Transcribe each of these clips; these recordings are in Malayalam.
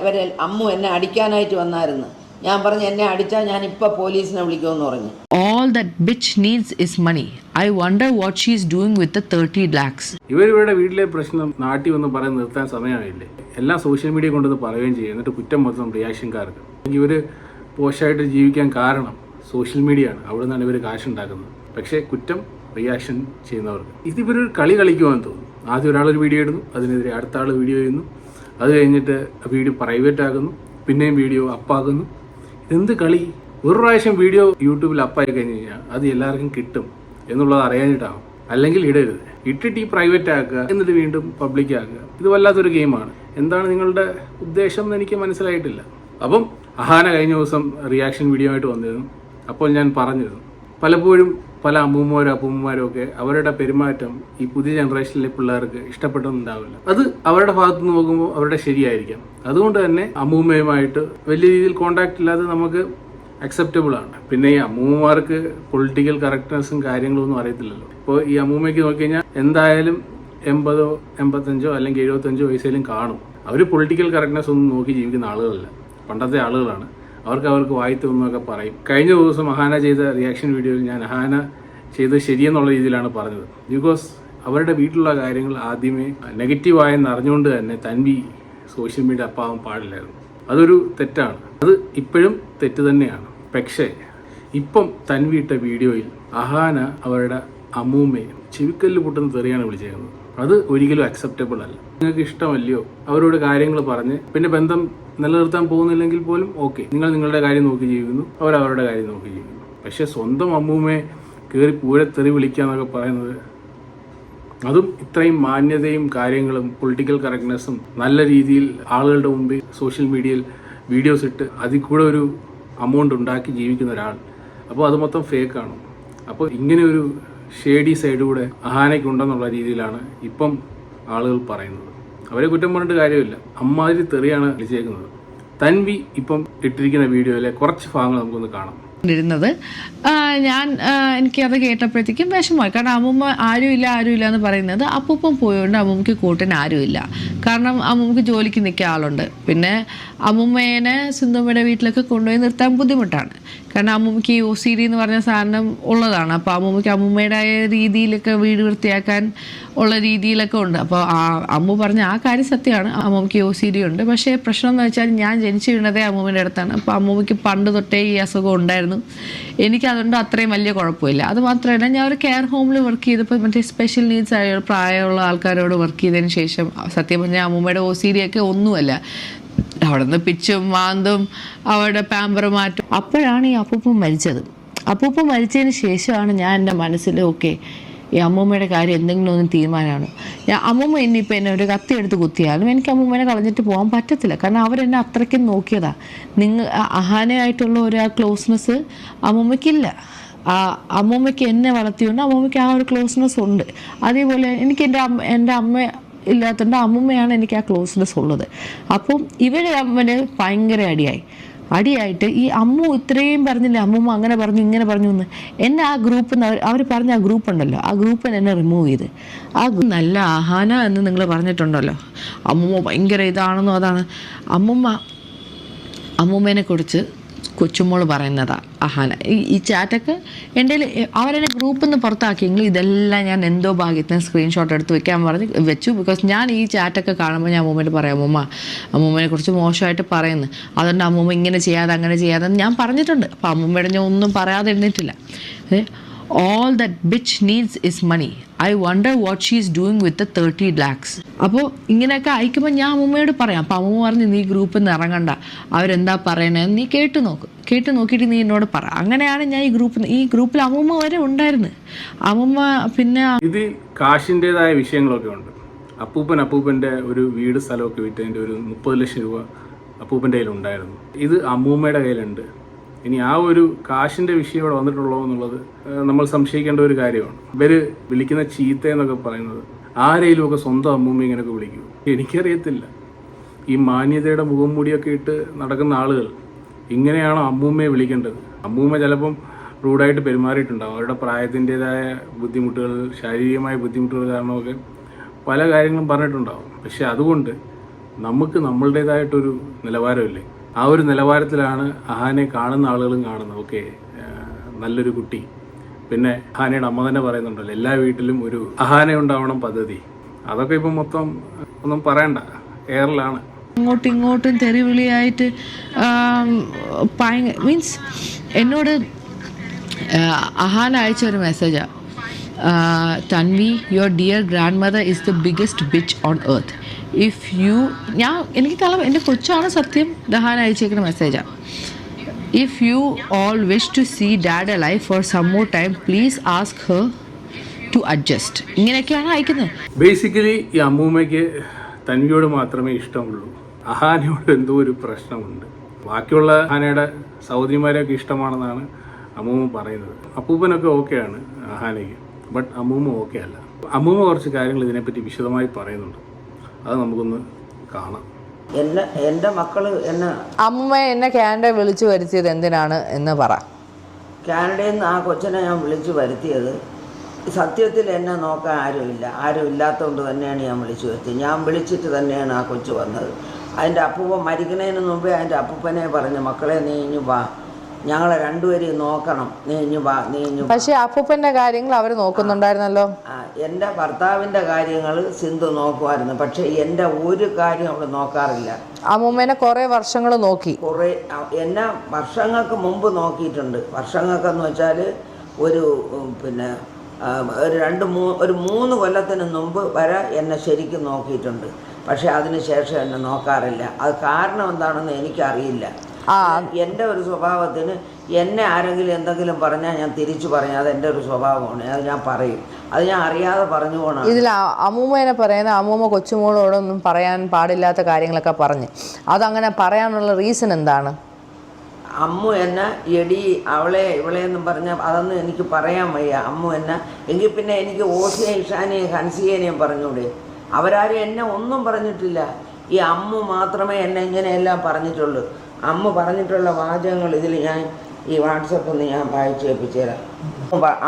അവരെ അമ്മു എന്നെ അടിക്കാനായിട്ട് വന്നായിരുന്നു. ഞാൻ പറഞ്ഞു എന്നെ അടിച്ചാൽ ഞാൻ ഇപ്പോൾ പോലീസിനെ വിളിക്കുമെന്ന് പറഞ്ഞു. All that bitch needs is money. I wonder what she's doing with the 30 lakhs. ഇവരുടെ വീട്ടിലെ പ്രശ്നം നാട്ടിൽ വന്ന് പറയാൻ നിർത്താൻ സമയമായില്ലേ? എല്ലാം സോഷ്യൽ മീഡിയ കൊണ്ടുവന്ന് പറയുകയും ചെയ്യും. എന്നിട്ട് കുറ്റം മൊത്തം റിയാക്ഷൻകാർക്ക്. ഇവർ പോസ്റ്റായിട്ട് ജീവിക്കാൻ കാരണം സോഷ്യൽ മീഡിയ ആണ്. അവിടെ നിന്നാണ് ഇവർ കാശുണ്ടാക്കുന്നത്. പക്ഷേ കുറ്റം റിയാക്ഷൻ ചെയ്യുന്നവർക്ക്. ഇതിവരൊരു കളി കളിക്കുവാന്ന് തോന്നുന്നു. ആദ്യം ഒരാളൊരു വീഡിയോ ഇടുന്നു, അതിനെതിരെ അടുത്ത ആൾ വീഡിയോ ചെയ്യുന്നു, അത് കഴിഞ്ഞിട്ട് വീഡിയോ പ്രൈവറ്റ് ആകുന്നു, പിന്നെയും വീഡിയോ അപ്പാക്കുന്നു. ഇതെന്ത് കളി? ഒരു പ്രാവശ്യം വീഡിയോ യൂട്യൂബിൽ അപ്പായി കഴിഞ്ഞ് കഴിഞ്ഞാൽ അത് എല്ലാവർക്കും കിട്ടും എന്നുള്ളത് അറിയാഞ്ഞിട്ടാവും. അല്ലെങ്കിൽ ഇടരുത്. ഇട്ടിട്ട് ഈ പ്രൈവറ്റ് ആക്കുക, എന്നിട്ട് വീണ്ടും പബ്ലിക് ആക്കുക. ഇത് വല്ലാത്തൊരു ഗെയിമാണ്. എന്താണ് നിങ്ങളുടെ ഉദ്ദേശം എന്ന് എനിക്ക് മനസ്സിലായിട്ടില്ല. അപ്പം അഹാന കഴിഞ്ഞ ദിവസം റിയാക്ഷൻ വീഡിയോ ആയിട്ട് വന്നിരുന്നു. അപ്പോൾ ഞാൻ പറഞ്ഞിരുന്നു, പലപ്പോഴും പല അമ്മൂമ്മമാരും അപ്പൂമ്മമാരും ഒക്കെ അവരുടെ പെരുമാറ്റം ഈ പുതിയ ജനറേഷനിലെ പിള്ളേർക്ക് ഇഷ്ടപ്പെട്ടൊന്നുണ്ടാവില്ല. അത് അവരുടെ ഭാഗത്ത് നിന്ന് നോക്കുമ്പോൾ അവരുടെ ശരിയായിരിക്കാം. അതുകൊണ്ട് തന്നെ അമ്മൂമ്മയുമായിട്ട് വലിയ രീതിയിൽ കോണ്ടാക്ട് ഇല്ലാതെ നമുക്ക് അക്സെപ്റ്റബിൾ ആണ്. പിന്നെ ഈ അമ്മൂമ്മമാർക്ക് പൊളിറ്റിക്കൽ കറക്റ്റ്നെസ്സും കാര്യങ്ങളൊന്നും അറിയത്തില്ലല്ലോ. ഇപ്പോൾ ഈ അമ്മൂമ്മയ്ക്ക് നോക്കിക്കഴിഞ്ഞാൽ എന്തായാലും 80, 85 അല്ലെങ്കിൽ 75 വയസ്സിലും കാണും. അവർ പൊളിറ്റിക്കൽ കറക്റ്റ്നെസ് ഒന്നും നോക്കി ജീവിക്കുന്ന ആളുകളല്ല, പണ്ടത്തെ ആളുകളാണ്. അവർക്ക് വായി തോന്നുന്നൊക്കെ പറയും. കഴിഞ്ഞ ദിവസം അഹാന ചെയ്ത റിയാക്ഷൻ വീഡിയോയിൽ ഞാൻ അഹാന ചെയ്തത് ശരിയെന്നുള്ള രീതിയിലാണ് പറഞ്ഞത്. ബിക്കോസ് അവരുടെ വീട്ടിലുള്ള കാര്യങ്ങൾ ആദ്യമേ നെഗറ്റീവായെന്ന് അറിഞ്ഞുകൊണ്ട് തന്നെ തൻവി സോഷ്യൽ മീഡിയ അപ്പാവാൻ പാടില്ലായിരുന്നു. അതൊരു തെറ്റാണ്. അത് ഇപ്പോഴും തെറ്റ് തന്നെയാണ്. പക്ഷേ ഇപ്പം തൻവി ഇട്ട വീഡിയോയിൽ അഹാന അവരുടെ അമ്മൂമ്മയെ ചെവിക്കല്ല് പൊട്ടുന്ന തെറിയാണ് വിളിച്ചേക്കുന്നത്. അത് ഒരിക്കലും അക്സെപ്റ്റബിൾ അല്ല. നിങ്ങൾക്ക് ഇഷ്ടമല്ലയോ അവരോട് കാര്യങ്ങൾ പറഞ്ഞ് പിന്നെ ബന്ധം നിലനിർത്താൻ പോകുന്നില്ലെങ്കിൽ പോലും ഓക്കെ, നിങ്ങൾ നിങ്ങളുടെ കാര്യം നോക്കി ജീവിക്കുന്നു, അവരവരുടെ കാര്യം നോക്കി ജീവിക്കുന്നു. പക്ഷെ സ്വന്തം അമ്മൂമ്മയെ കയറി പൂരത്തെറി വിളിക്കുക എന്നൊക്കെ പറയുന്നത്, അതും ഇത്രയും മാന്യതയും കാര്യങ്ങളും പൊളിറ്റിക്കൽ കറക്റ്റ്നെസ്സും നല്ല രീതിയിൽ ആളുകളുടെ മുമ്പിൽ സോഷ്യൽ മീഡിയയിൽ വീഡിയോസ് ഇട്ട് അതിൽ കൂടെ ഒരു അമൗണ്ട് ഉണ്ടാക്കി ജീവിക്കുന്ന ഒരാൾ. അപ്പോൾ അത് മൊത്തം ഫേക്കാണ്. അപ്പോൾ ഇങ്ങനെ ഒരു ഷേഡി സൈഡ് കൂടെ അഹാനയ്ക്കുണ്ടെന്നുള്ള രീതിയിലാണ് ഇപ്പം ആളുകൾ പറയുന്നത്. അവരെ കുറ്റം പറഞ്ഞിട്ട് കാര്യമില്ല. അമ്മാതിരി തെറിയാണ് വിളിച്ചേക്കുന്നത്. തൻവി ഇപ്പം ഇട്ടിരിക്കുന്ന വീഡിയോയിലെ കുറച്ച് ഭാഗങ്ങൾ നമുക്കൊന്ന് കാണാം. എനിക്കത് കേട്ടപ്പോഴത്തേക്കും വിഷമമായി. കാരണം അമ്മൂമ്മ ആരുമില്ല എന്ന് പറയുന്നത് അപ്പൂപ്പം പോയോണ്ട് അമ്മൂമ്മക്ക് കൂട്ടിന് ആരുമില്ല. കാരണം അമ്മൂമ്മക്ക് ജോലിക്ക് നിൽക്കിയ ആളുണ്ട്. പിന്നെ അമ്മൂമ്മേനെ സിന്ധുമ്മയുടെ വീട്ടിലൊക്കെ കൊണ്ടുപോയി നിർത്താൻ ബുദ്ധിമുട്ടാണ്. കാരണം അമ്മൂമ്മക്ക് ഈ OCD എന്ന് പറഞ്ഞ സാധനം ഉള്ളതാണ്. അപ്പോൾ അമ്മൂമ്മക്ക് അമ്മൂമ്മയുടേതായ രീതിയിലൊക്കെ വീട് വൃത്തിയാക്കാൻ ഉള്ള രീതിയിലൊക്കെ ഉണ്ട്. അപ്പോൾ അമ്മു പറഞ്ഞ ആ കാര്യം സത്യമാണ്. അമ്മൂമ്മക്ക് OCD ഉണ്ട്. പക്ഷേ പ്രശ്നം എന്ന് വെച്ചാൽ ഞാൻ ജനിച്ചു വീണതേ അമ്മൂമ്മയുടെ അടുത്താണ്. അപ്പോൾ അമ്മൂമ്മക്ക് പണ്ട് തൊട്ടേ ഈ അസുഖം ഉണ്ടായിരുന്നു. എനിക്കതുകൊണ്ട് അത്രയും വലിയ കുഴപ്പമില്ല. അത് മാത്രമല്ല, ഞാൻ ഒരു കെയർ ഹോമിൽ വർക്ക് ചെയ്തപ്പോൾ മറ്റേ സ്പെഷ്യൽ നീഡ്സ് ആയ പ്രായമുള്ള ആൾക്കാരോട് വർക്ക് ചെയ്തതിന് ശേഷം സത്യം പറഞ്ഞാൽ അമ്മൂമ്മയുടെ OCD ഒക്കെ ഒന്നുമല്ല. അവിടെ നിന്ന് പിച്ചും മാന്തും അവരുടെ പാമ്പർ മാറ്റും. അപ്പോഴാണ് ഈ അപ്പൂപ്പൻ മരിച്ചത്. അപ്പൂപ്പൻ മരിച്ചതിന് ശേഷമാണ് ഞാൻ എൻ്റെ മനസ്സിൽ ഓക്കെ, ഈ അമ്മൂമ്മയുടെ കാര്യം എന്തെങ്കിലും ഒന്ന് തീരുമാനമാണ്. അമ്മൂമ്മ ഇനിയിപ്പോൾ എന്നെ ഒരു കത്തി എടുത്ത് കുത്തിയാലും എനിക്ക് അമ്മൂമ്മേനെ കളഞ്ഞിട്ട് പോകാൻ പറ്റത്തില്ല. കാരണം അവരെന്നെ അത്രയ്ക്കും നോക്കിയതാണ്. അഹാനയായിട്ടുള്ള ഒരു ക്ലോസ്നെസ് അമ്മൂമ്മയ്ക്കില്ല. അമ്മൂമ്മയ്ക്ക് എന്നെ വളർത്തിയുണ്ട് അമ്മൂമ്മയ്ക്ക് ആ ഒരു ക്ലോസ്നെസ് ഉണ്ട്. അതേപോലെ എനിക്ക് എൻ്റെ അമ്മ ഇല്ലാത്തതുകൊണ്ട് അമ്മൂമ്മയാണ് എനിക്ക് ആ ക്ലോസ്നെസ് ഉള്ളത്. അപ്പം ഇവർ തമ്മിൽ ഭയങ്കര അടിയായിട്ട് ഈ അമ്മു ഇത്രയും പറഞ്ഞില്ലേ, അമ്മൂമ്മ അങ്ങനെ പറഞ്ഞു ഇങ്ങനെ പറഞ്ഞു എന്ന് എന്നെ ആ ഗ്രൂപ്പിൽ നിന്ന് അവർ പറഞ്ഞ ആ ഗ്രൂപ്പ് ഉണ്ടല്ലോ, ആ ഗ്രൂപ്പിൽ എന്നെ റിമൂവ് ചെയ്ത്. ആ നല്ല അഹാന എന്ന് നിങ്ങൾ പറഞ്ഞിട്ടുണ്ടല്ലോ, അമ്മൂമ്മ ഭയങ്കര ഇതാണെന്നോ അതാണ്. അമ്മൂമ്മേനെ കുറിച്ച് കൊച്ചുമോള് പറയുന്നതാ അഹാന. ഈ ചാറ്റൊക്കെ എൻ്റെ അവരെന്നെ ഗ്രൂപ്പിൽ നിന്ന് പുറത്താക്കിയെങ്കിൽ ഇതെല്ലാം ഞാൻ എന്തോ ഭാഗ്യത്തിന് സ്ക്രീൻഷോട്ട് എടുത്ത് വെക്കാൻ പറഞ്ഞ് വെച്ചു. ബിക്കോസ് ഞാൻ ഈ ചാറ്റൊക്കെ കാണുമ്പോൾ ഞാൻ അമ്മൂമ്മയോട് പറയാം, അമ്മൂമ്മനെ കുറിച്ച് മോശമായിട്ട് പറയുന്നു, അതുകൊണ്ട് അമ്മൂമ്മ ഇങ്ങനെ ചെയ്യാതെ അങ്ങനെ ചെയ്യാതെ ഞാൻ പറഞ്ഞിട്ടുണ്ട്. അപ്പം അമ്മൂമ്മയുടെ ഞാൻ ഒന്നും പറയാതെ ഇരുന്നിട്ടില്ല. All that bitch needs is money. I wonder what she's doing with the 30 lakhs. അപ്പോൾ ഇങ്ങനെയൊക്കെ അയക്കുമ്പോൾ ഞാൻ അമ്മൂമ്മയോട് പറയാം. അപ്പോൾ അമ്മൂമ്മ പറഞ്ഞ് നീ ഗ്രൂപ്പിൽ നിന്ന് ഇറങ്ങണ്ട, അവരെന്താ പറയണേ നീ കേട്ട് നോക്കിയിട്ട് നീ എന്നോട് പറ. അങ്ങനെയാണ് ഞാൻ ഈ ഗ്രൂപ്പിൽ അമ്മൂമ്മ വരെ ഉണ്ടായിരുന്നു. അമ്മൂമ്മ പിന്നെ ഇത് കാശിൻ്റെതായ വിഷയങ്ങളൊക്കെ ഉണ്ട്. അപ്പൂപ്പൻ്റെ ഒരു വീട് സ്ഥലമൊക്കെ വിറ്റതിൻ്റെ ഒരു 30 ലക്ഷം രൂപ അപ്പൂപ്പൻ്റെ കയ്യിലുണ്ടായിരുന്നു. ഇത് അമ്മൂമ്മയുടെ കയ്യിലുണ്ട്. ഇനി ആ ഒരു കാശിൻ്റെ വിഷയം ഇവിടെ വന്നിട്ടുള്ളൂ എന്നുള്ളത് നമ്മൾ സംശയിക്കേണ്ട ഒരു കാര്യമാണ്. ഇവർ വിളിക്കുന്ന ചീത്ത എന്നൊക്കെ പറയുന്നത് ആരെങ്കിലും ഒക്കെ സ്വന്തം അമ്മൂമ്മ ഇങ്ങനെയൊക്കെ വിളിക്കും. എനിക്കറിയത്തില്ല, ഈ മാന്യതയുടെ മുഖം മൂടിയൊക്കെ ഇട്ട് നടക്കുന്ന ആളുകൾ ഇങ്ങനെയാണോ അമ്മൂമ്മയെ വിളിക്കേണ്ടത്? അമ്മൂമ്മ ചിലപ്പം റൂഡായിട്ട് പെരുമാറിയിട്ടുണ്ടാവും. അവരുടെ പ്രായത്തിൻ്റെതായ ബുദ്ധിമുട്ടുകൾ, ശാരീരികമായ ബുദ്ധിമുട്ടുകൾ കാരണമൊക്കെ പല കാര്യങ്ങളും പറഞ്ഞിട്ടുണ്ടാവും. പക്ഷെ അതുകൊണ്ട് നമുക്ക് നമ്മളുടേതായിട്ടൊരു നിലവാരമില്ലേ? ആ ഒരു നിലവാരത്തിലാണ് അഹാനെ കാണുന്ന ആളുകളും കാണുന്നത്. ഓക്കെ, നല്ലൊരു കുട്ടി. പിന്നെ അഹാനയുടെ അമ്മ തന്നെ പറയുന്നുണ്ടല്ലോ, എല്ലാ വീട്ടിലും ഒരു അഹാന ഉണ്ടാവണം പദ്ധതി. അതൊക്കെ ഇപ്പം മൊത്തം ഒന്നും പറയണ്ട, എയറിലാണ്. അങ്ങോട്ടും ഇങ്ങോട്ടും തെറിവിളിയായിട്ട് മീൻസ് എന്നോട് അഹാന അയച്ച ഒരു മെസ്സേജാണ്, Tanvi, your dear grand mother is the biggest bitch on earth. If you എനിക്ക് തളം എൻ്റെ കൊച്ചാണ് സത്യം, അഹാന അയച്ചേക്കുന്ന മെസ്സേജാണ്. If you all wish to see dad alive for some more time, please ask her to adjust. ഇങ്ങനെയൊക്കെയാണ് അയക്കുന്നത്. ബേസിക്കലി ഈ അമ്മൂമ്മയ്ക്ക് തൻവിയോട് മാത്രമേ ഇഷ്ടമുള്ളൂ. അഹാനയോട് എന്തോ ഒരു പ്രശ്നമുണ്ട്. ബാക്കിയുള്ള അഹാനയുടെ സഹോദരിമാരെയൊക്കെ ഇഷ്ടമാണെന്നാണ് അമ്മൂമ്മ പറയുന്നത്. അപ്പൂപ്പനൊക്കെ ഓക്കെയാണ് അഹാനയ്ക്ക്, ബട്ട് അമ്മൂമ്മ ഓക്കെ അല്ല. അമ്മൂമ്മ കുറച്ച് കാര്യങ്ങൾ ഇതിനെപ്പറ്റി വിശദമായി പറയുന്നുണ്ട്, അത് നമുക്കൊന്ന് കാണാം. എൻ്റെ മക്കൾ എന്നെ എന്നെ കാനഡ വിളിച്ചു വരുത്തിയത് എന്തിനാണ് എന്ന് പറ. കാനഡയിൽ നിന്ന് ആ കൊച്ചിനെ ഞാൻ വിളിച്ചു വരുത്തിയത് സത്യത്തിൽ എന്നെ നോക്കാൻ ആരും ഇല്ലാത്തതുകൊണ്ട് തന്നെയാണ് ഞാൻ വിളിച്ചു വരുത്തിയത്. ഞാൻ വിളിച്ചിട്ട് തന്നെയാണ് ആ കൊച്ചു വന്നത്. അതിൻ്റെ അപ്പൂപ്പൻ മരിക്കുന്നതിന് മുമ്പേ അതിൻ്റെ അപ്പൂപ്പനെ പറഞ്ഞു, മക്കളെ നീ ഇഞ്ഞു വാ, ഞങ്ങളെ രണ്ടുപേരെയും നോക്കണം, നീ ഇഞ്ഞു വാ, നീ ഇഞ്ഞു. പക്ഷേ അപ്പൂപ്പൻ്റെ കാര്യങ്ങൾ അവർ നോക്കുന്നുണ്ടായിരുന്നല്ലോ. എൻ്റെ ഭർത്താവിൻ്റെ കാര്യങ്ങൾ സിന്ധു നോക്കുമായിരുന്നു, പക്ഷേ എൻ്റെ ഒരു കാര്യം അവൾ നോക്കാറില്ല. അമ്മൂമ്മേനെ കുറേ വർഷങ്ങൾ നോക്കി. എന്നെ വർഷങ്ങൾക്ക് മുമ്പ് നോക്കിയിട്ടുണ്ട്. വർഷങ്ങൾക്കെന്ന് വെച്ചാൽ ഒരു ഒരു 3 കൊല്ലത്തിന് മുമ്പ് വരെ എന്നെ ശരിക്കും നോക്കിയിട്ടുണ്ട്. പക്ഷേ അതിന് ശേഷം എന്നെ നോക്കാറില്ല. അത് കാരണം എന്താണെന്ന് എനിക്കറിയില്ല. എൻ്റെ ഒരു സ്വഭാവത്തിന് എന്നെ ആരെങ്കിലും എന്തെങ്കിലും പറഞ്ഞാൽ ഞാൻ തിരിച്ചു പറഞ്ഞാൽ അത് എൻ്റെ ഒരു സ്വഭാവമാണ്, അത് ഞാൻ പറയും. അത് ഞാൻ അറിയാതെ പറഞ്ഞു പോകണം. ഇതിൽ അമ്മൂമ്മേനെ പറയുന്ന അമ്മൂമ്മ കൊച്ചുമോളോടൊന്നും പറയാൻ പാടില്ലാത്ത കാര്യങ്ങളൊക്കെ പറഞ്ഞ്, അതങ്ങനെ പറയാനുള്ള റീസൺ എന്താണ്? അമ്മു എന്നെ എടി അവളെ ഇവളെന്നും പറഞ്ഞാൽ അതൊന്നും എനിക്ക് പറയാൻ വയ്യ. അമ്മു എന്നെ എങ്കിൽ പിന്നെ എനിക്ക് ഓസിയെ ഇഷാനെയും ഹൻസിയേനെയും പറഞ്ഞൂടെ? അവരാരും എന്നെ ഒന്നും പറഞ്ഞിട്ടില്ല. ഈ അമ്മു മാത്രമേ എന്നെ ഇങ്ങനെയെല്ലാം പറഞ്ഞിട്ടുള്ളൂ. അമ്മ പറഞ്ഞിട്ടുള്ള വാചകങ്ങൾ ഇതിൽ ഞാൻ ഈ വാട്സപ്പിൽ നിന്ന് ഞാൻ വായിച്ചു കേൾപ്പിച്ചുതരാം.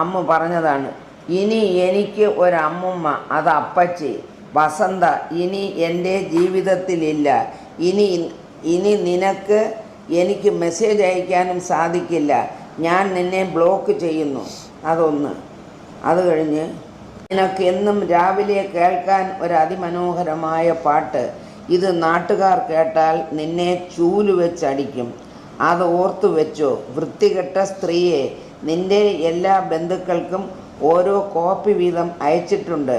അമ്മ പറഞ്ഞതാണ്, ഇനി എനിക്ക് ഒരമ്മൂമ്മ, അത് അപ്പച്ചി വസന്ത ഇനി എൻ്റെ ജീവിതത്തിലില്ല. ഇനി നിനക്ക് എനിക്ക് മെസ്സേജ് അയക്കാനും സാധിക്കില്ല. ഞാൻ നിന്നെ ബ്ലോക്ക് ചെയ്യുന്നു. അതൊന്ന്. അത് കഴിഞ്ഞ് നിനക്ക് എന്നും രാവിലെ കേൾക്കാൻ ഒരു അതിമനോഹരമായ പാട്ട്. ഇത് നാട്ടുകാർ കേട്ടാൽ നിന്നെ ചൂല് വെച്ചടിക്കും. അത് ഓർത്തു വെച്ചോ. വൃത്തികെട്ട സ്ത്രീയെ, നിൻ്റെ എല്ലാ ബന്ധുക്കൾക്കും ഓരോ കോപ്പി വീതം അയച്ചിട്ടുണ്ട്.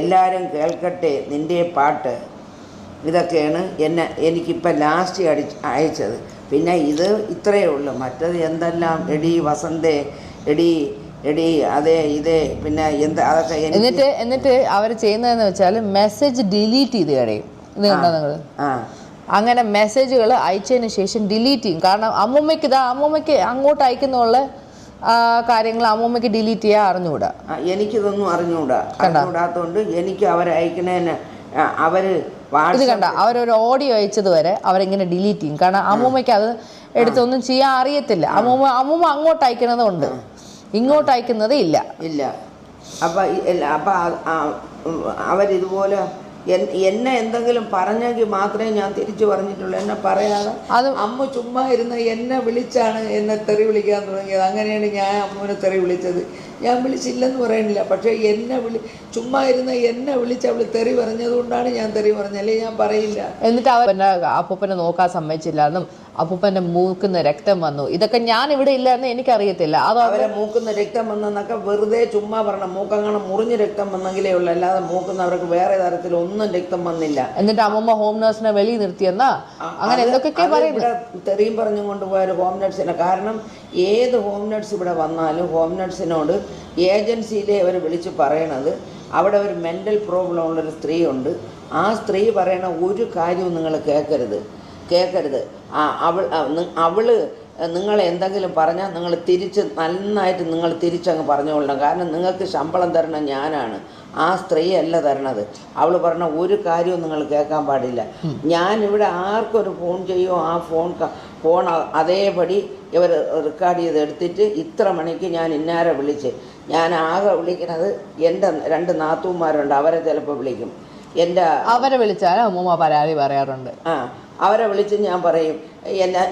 എല്ലാവരും കേൾക്കട്ടെ നിൻ്റെ പാട്ട്. ഇതൊക്കെയാണ് എനിക്കിപ്പോൾ ലാസ്റ്റ് അയച്ചത്. പിന്നെ ഇത് ഇത്രയേ ഉള്ളൂ. മറ്റത് എന്തെല്ലാം എടി വസന്തേ, എടി അതേ ഇതേ പിന്നെ അതൊക്കെ. എന്നിട്ട് അവർ ചെയ്യുന്നതെന്ന് വെച്ചാൽ മെസ്സേജ് ഡിലീറ്റ് ചെയ്ത് കളയും. ഇത് കണ്ടോ നിങ്ങൾ? അങ്ങനെ മെസ്സേജുകൾ അയച്ചതിന് ശേഷം ഡിലീറ്റ് ചെയ്യും. കാരണം അമ്മൂമ്മയ്ക്ക് അങ്ങോട്ട് അയക്കുന്നുള്ള കാര്യങ്ങൾ അമ്മൂമ്മയ്ക്ക് ഡിലീറ്റ് ചെയ്യാൻ അറിഞ്ഞുകൂടാ. എനിക്കിതൊന്നും അറിഞ്ഞുകൂടാത്തതുകൊണ്ട് എനിക്ക് അവരയക്കണേന് ഇത് കണ്ട, അവരൊരു ഓഡിയോ അയച്ചത് വരെ അവരിങ്ങനെ ഡിലീറ്റ് ചെയ്യും. കാരണം അമ്മൂമ്മയ്ക്ക് അത് എടുത്തൊന്നും ചെയ്യാൻ അറിയത്തില്ല. അമ്മൂമ്മ അങ്ങോട്ട് അയക്കണതുണ്ട്, ഇങ്ങോട്ട് അയക്കുന്നത് ഇല്ല. അപ്പം അവരിതുപോലെ എന്നെ എന്തെങ്കിലും പറഞ്ഞെങ്കിൽ മാത്രമേ ഞാൻ തിരിച്ചു പറഞ്ഞിട്ടുള്ളൂ. എന്നെ പറയാതെ അത് അമ്മ ചുമ്മാ ഇരുന്ന് എന്നെ വിളിച്ചാണ് എന്നെ തെറി വിളിക്കാൻ തുടങ്ങിയത്. അങ്ങനെയാണ് ഞാൻ അമ്മുവിനെ തെറി വിളിച്ചത്. ഞാൻ വിളിച്ചില്ലെന്ന് പറയണില്ല, പക്ഷേ ചുമ്മാ ഇരുന്ന് എന്നെ വിളിച്ച് അവൾ തെറി പറഞ്ഞതുകൊണ്ടാണ് ഞാൻ തെറി പറഞ്ഞത്, അല്ലെങ്കിൽ ഞാൻ പറയില്ല. എന്നിട്ട് അപ്പൂപ്പനെ നോക്കാൻ സമ്മതിച്ചില്ല എന്നും അപ്പൂപ്പൻ്റെ മൂക്കുന്ന രക്തം വന്നു, ഇതൊക്കെ ഞാൻ ഇവിടെ ഇല്ലാന്ന് എനിക്കറിയത്തില്ല. അത് അവരെ മൂക്കുന്ന രക്തം വന്നെന്നൊക്കെ വെറുതെ ചുമ്മാ പറഞ്ഞ. മൂക്കങ്ങനെ മുറിഞ്ഞ് രക്തം വന്നെങ്കിലേ ഉള്ളൂ, അല്ലാതെ മൂക്കുന്നവർക്ക് വേറെ തരത്തിലൊന്നും രക്തം വന്നില്ല. എന്നിട്ട് അമ്മൂമ്മ ഹോം നഴ്സിനെ വെളിയിൽ നിർത്തിയെന്നാ അങ്ങനെ എന്തൊക്കെ ഇവിടെ തെറിയും പറഞ്ഞും കൊണ്ടുപോയ ഹോം നഴ്സിനെ. കാരണം ഏത് ഹോം നഴ്സ് ഇവിടെ വന്നാലും ഹോം നഴ്സിനോട് ഏജൻസിയിലെ അവർ വിളിച്ച് പറയണത്, അവിടെ ഒരു മെൻ്റൽ പ്രോബ്ലം ഉള്ളൊരു സ്ത്രീ ഉണ്ട്, ആ സ്ത്രീ പറയണ ഒരു കാര്യവും നിങ്ങൾ കേൾക്കരുത്. അവൾ നിങ്ങൾ എന്തെങ്കിലും പറഞ്ഞാൽ നിങ്ങൾ നന്നായിട്ട് നിങ്ങൾ തിരിച്ചങ്ങ് പറഞ്ഞുകൊള്ളണം. കാരണം നിങ്ങൾക്ക് ശമ്പളം തരണം ഞാനാണ്, ആ സ്ത്രീ അല്ല തരണത്. അവൾ പറഞ്ഞ ഒരു കാര്യവും നിങ്ങൾ കേൾക്കാൻ പാടില്ല. ഞാനിവിടെ ആർക്കൊരു ഫോൺ ചെയ്യുമോ ആ ഫോൺ അതേപടി ഇവർ റെക്കോർഡ് ചെയ്ത് എടുത്തിട്ട് ഇത്ര മണിക്ക് ഞാൻ ഇന്നാരെ വിളിച്ച്, ഞാൻ ആകെ വിളിക്കുന്നത് എൻ്റെ 2 നാത്തൂന്മാരുണ്ട്, അവരെ ചിലപ്പോൾ വിളിക്കും. എൻ്റെ അവരെ വിളിച്ചാലും അമ്മൂമ്മ പരാതി പറയാറുണ്ട്. അവരെ വിളിച്ച് ഞാൻ പറയും,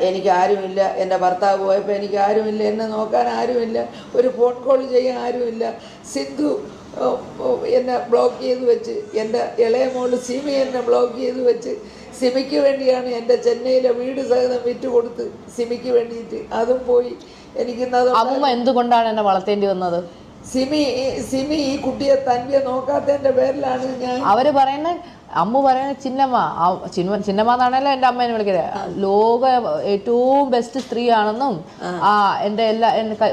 എനിക്ക് ആരുമില്ല, എൻ്റെ ഭർത്താവ് പോയപ്പോൾ എനിക്ക് ആരുമില്ല, എന്നെ നോക്കാൻ ആരുമില്ല, ഒരു ഫോൺ കോൾ ചെയ്യാൻ ആരുമില്ല. സിന്ധു എന്നെ ബ്ലോക്ക് ചെയ്ത് വെച്ച്, എൻ്റെ ഇളയ മോള് സിമി എന്നെ ബ്ലോക്ക് ചെയ്ത് വെച്ച്, സിമിക്ക് വേണ്ടിയാണ് എൻ്റെ ചെന്നൈയിലെ വീട് സഹിതം വിറ്റ് കൊടുത്ത് സിമിക്ക് വേണ്ടിയിട്ട്, അതും പോയി. എനിക്കിന്നത് അമ്മൂമ്മ എന്തുകൊണ്ടാണ് എന്നെ വളർത്തേണ്ടി വന്നത്? സിമി ഈ കുട്ടിയെ തന്നെ നോക്കാത്തതിൻ്റെ പേരിലാണ് ഞാൻ. അവര് പറയുന്ന അമ്മ പറയുന്ന ചിന്നമ്മ ചിന്നമ്മ എന്നാണല്ലോ എൻ്റെ അമ്മേനെ വിളിക്കുന്നത്, ലോക ഏറ്റവും ബെസ്റ്റ് സ്ത്രീയാണെന്നും എൻ്റെ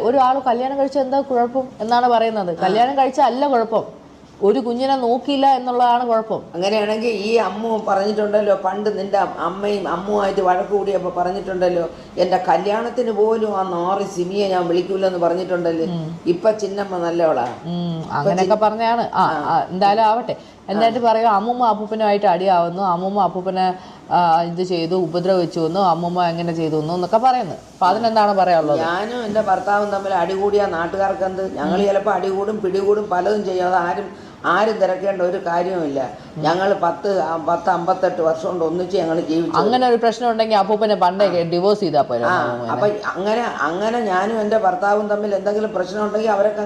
ഒരാൾ കല്യാണം കഴിച്ച എന്താ കുഴപ്പം എന്നാണ് പറയുന്നത്. കല്യാണം കഴിച്ച അല്ല കുഴപ്പം, ഒരു കുഞ്ഞിനെ നോക്കിയില്ല എന്നുള്ളതാണ് കുഴപ്പം. അങ്ങനെയാണെങ്കിൽ ഈ അമ്മു പറഞ്ഞിട്ടുണ്ടല്ലോ, പണ്ട് നിന്റെ അമ്മയും അമ്മുമായിട്ട് വഴക്ക് കൂടിയപ്പോൾ പറഞ്ഞിട്ടുണ്ടല്ലോ, എൻ്റെ കല്യാണത്തിന് പോലും ആ നാറി സിമിയെ ഞാൻ വിളിക്കൂലെന്ന് പറഞ്ഞിട്ടുണ്ടല്ലോ. ഇപ്പൊ ചിന്നമ്മ നല്ലവളാണ്. അങ്ങനെയൊക്കെ പറഞ്ഞാണ്. എന്തായാലും ആവട്ടെ. എന്നിട്ട് പറയുക അമ്മൂമ്മ അപ്പൂപ്പനുമായിട്ട് അടിയാവുന്നു, അമ്മൂമ്മ അപ്പൂപ്പനെ ഇത് ചെയ്തു, ഉപദ്രവിച്ചു എന്നു, അമ്മൂമ്മ എങ്ങനെ ചെയ്തു എന്നൊക്കെ പറയുന്നു. അപ്പൊ അതിനെന്താണ് പറയാനുള്ളത്? ഞാനും എൻ്റെ ഭർത്താവും തമ്മിൽ അടികൂടിയ നാട്ടുകാർക്ക് എന്ത്? ഞങ്ങൾ ചിലപ്പോൾ അടികൂടും പിടികൂടും പലതും ചെയ്യും. അത് ആരും തിരക്കേണ്ട ഒരു കാര്യവുമില്ല. ഞങ്ങൾ 58 വർഷം കൊണ്ട് ഒന്നിച്ച് ഞങ്ങൾ ജീവിച്ചു. അങ്ങനെ ഒരു പ്രശ്നം ഉണ്ടെങ്കിൽ അപ്പൂപ്പനെ പണ്ടേ ഡിവോഴ്സ് ചെയ്താൽ പോലെ. അപ്പൊ അങ്ങനെ ഞാനും എൻ്റെ ഭർത്താവും തമ്മിൽ എന്തെങ്കിലും പ്രശ്നം ഉണ്ടെങ്കിൽ അവരൊക്കെ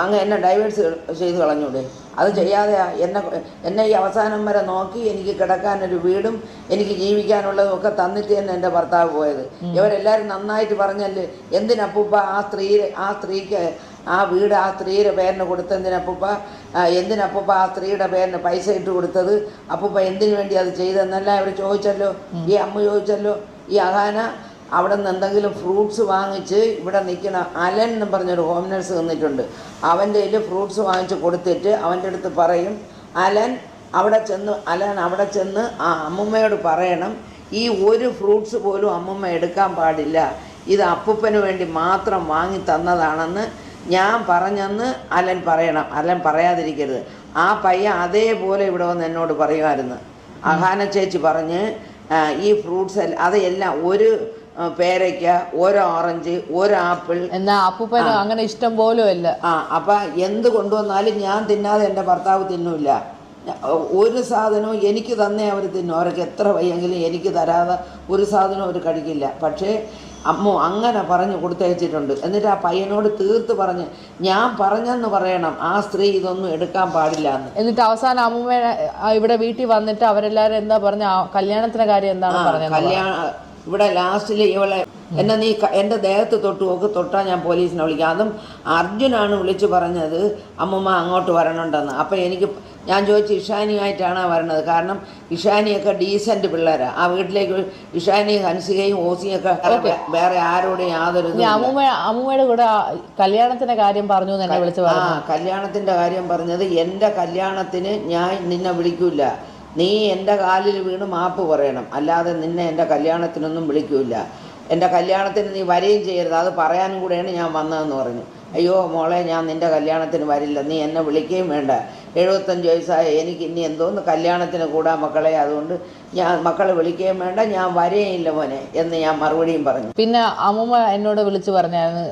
അങ്ങ് എന്നെ ഡൈവേഴ്സ് ചെയ്ത് കളഞ്ഞൂടെ? അത് ചെയ്യാതെ എന്നെ ഈ അവസാനം വരെ നോക്കി എനിക്ക് കിടക്കാനൊരു വീടും എനിക്ക് ജീവിക്കാനുള്ളതും ഒക്കെ തന്നിട്ട് തന്നെ എൻ്റെ ഭർത്താവ് പോയത്. ഇവരെല്ലാവരും നന്നായിട്ട് പറഞ്ഞല്ലേ, എന്തിനപ്പൂപ്പ ആ സ്ത്രീക്ക് ആ വീട് ആ സ്ത്രീയുടെ പേരിന് കൊടുത്തെന്തിനപ്പൂപ്പ, എന്തിനപ്പൂപ്പ ആ സ്ത്രീയുടെ പേരിന് പൈസ ഇട്ട് കൊടുത്തത്, അപ്പൂപ്പ എന്തിനു വേണ്ടി അത് ചെയ്തെന്നെല്ലാം അവർ ചോദിച്ചല്ലോ. ഈ അമ്മ ചോദിച്ചല്ലോ. ഈ അഹാന അവിടെ നിന്ന് എന്തെങ്കിലും ഫ്രൂട്ട്സ് വാങ്ങിച്ച് ഇവിടെ നിൽക്കുന്ന അലൻ എന്ന് പറഞ്ഞൊരു ഹോം നഴ്സ് നിന്നിട്ടുണ്ട്, അവൻ്റെ കയ്യിൽ ഫ്രൂട്ട്സ് വാങ്ങിച്ച് കൊടുത്തിട്ട് അവൻ്റെ അടുത്ത് പറയും, അലൻ അവിടെ ചെന്ന് ആ അമ്മുമ്മയോട് പറയണം, ഈ ഒരു ഫ്രൂട്ട്സ് പോലും അമ്മുമ്മ എടുക്കാൻ പാടില്ല, ഇത് അപ്പൂപ്പന് വേണ്ടി മാത്രം വാങ്ങി തന്നതാണെന്ന് ഞാൻ പറഞ്ഞെന്ന് അലൻ പറയണം. അലൻ പറയാതിരിക്കരുത്. ആ പയ്യൻ അതേപോലെ ഇവിടെ വന്ന് എന്നോട് പറയുമായിരുന്നു. അഹാന ചേച്ചി പറഞ്ഞ് ഈ ഫ്രൂട്ട്സ് അതെല്ലാം ഒരു പേരയ്ക്ക, ഒരു ഓറഞ്ച്, ഒരു ആപ്പിൾ, എന്നാ അപ്പൂപ്പന് അങ്ങനെ ഇഷ്ടം പോലും അല്ല. അപ്പൊ എന്ത് കൊണ്ടുവന്നാലും ഞാൻ തിന്നാതെ എൻ്റെ ഭർത്താവ് തിന്നൂല്ല. ഒരു സാധനവും എനിക്ക് തന്നെ അവർ തിന്നും. അവർക്ക് എത്ര വയ്യെങ്കിലും എനിക്ക് തരാതെ ഒരു സാധനവും അവർ കഴിക്കില്ല. പക്ഷേ അമ്മ അങ്ങനെ പറഞ്ഞു കൊടുത്തയച്ചിട്ടുണ്ട്. എന്നിട്ട് ആ പയ്യനോട് തീർത്ത് പറഞ്ഞ്, ഞാൻ പറഞ്ഞെന്ന് പറയണം, ആ സ്ത്രീ ഇതൊന്നും എടുക്കാൻ പാടില്ല എന്ന്. എന്നിട്ട് അവസാനം അമ്മൂമ്മ ഇവിടെ വീട്ടിൽ വന്നിട്ട് അവരെല്ലാരും എന്താ പറഞ്ഞ, കല്യാണത്തിന്റെ കാര്യം എന്താണ് പറഞ്ഞത്? ഇവിടെ ലാസ്റ്റിൽ ഇവളെ എന്നെ നീ എൻ്റെ ദേഹത്ത് തൊട്ടാൽ ഞാൻ പോലീസിനെ വിളിക്കാം. അതും അർജുനാണ് വിളിച്ച് പറഞ്ഞത് അമ്മൂമ്മ അങ്ങോട്ട് വരണുണ്ടെന്ന്. അപ്പം ഞാൻ ചോദിച്ചു, ഇഷാനിയായിട്ടാണ് വരണത്? കാരണം ഇഷാനിയൊക്കെ ഡീസൻറ്റ് പിള്ളേരാണ്. ആ വീട്ടിലേക്ക് ഇഷാനിയും ഹൻസികയും ഓസിയൊക്കെ വേറെ ആരോടും യാതൊരു അമ്മൂമ്മയുടെ കൂടെ കല്യാണത്തിന്റെ കാര്യം പറഞ്ഞു എന്നെ വിളിച്ച് പറഞ്ഞു. കല്യാണത്തിൻ്റെ കാര്യം പറഞ്ഞത്, എൻ്റെ കല്യാണത്തിന് ഞാൻ നിന്നെ വിളിക്കൂല, നീ എൻ്റെ കാലിൽ വീണ് മാപ്പ് പറയണം, അല്ലാതെ നിന്നെ എൻ്റെ കല്യാണത്തിനൊന്നും വിളിക്കൂല, എൻ്റെ കല്യാണത്തിന് നീ വരികയും ചെയ്യരുത്, അത് പറയാനും കൂടെയാണ് ഞാൻ വന്നതെന്ന് പറഞ്ഞു. അയ്യോ മോളെ, ഞാൻ നിൻ്റെ കല്യാണത്തിന് വരില്ല, നീ എന്നെ വിളിക്കുകയും വേണ്ട, 75 വയസ്സായ എനിക്ക് ഇനി എന്തോന്ന് കല്യാണത്തിന് കൂടാ മക്കളെ, അതുകൊണ്ട് ഞാൻ മക്കളെ വിളിക്കുകയും വേണ്ട, ഞാൻ വരികയില്ല മോനെ എന്ന് ഞാൻ മറുപടിയും പറഞ്ഞു. പിന്നെ അമ്മൂമ്മ എന്നോട് വിളിച്ച് പറഞ്ഞായിരുന്നു,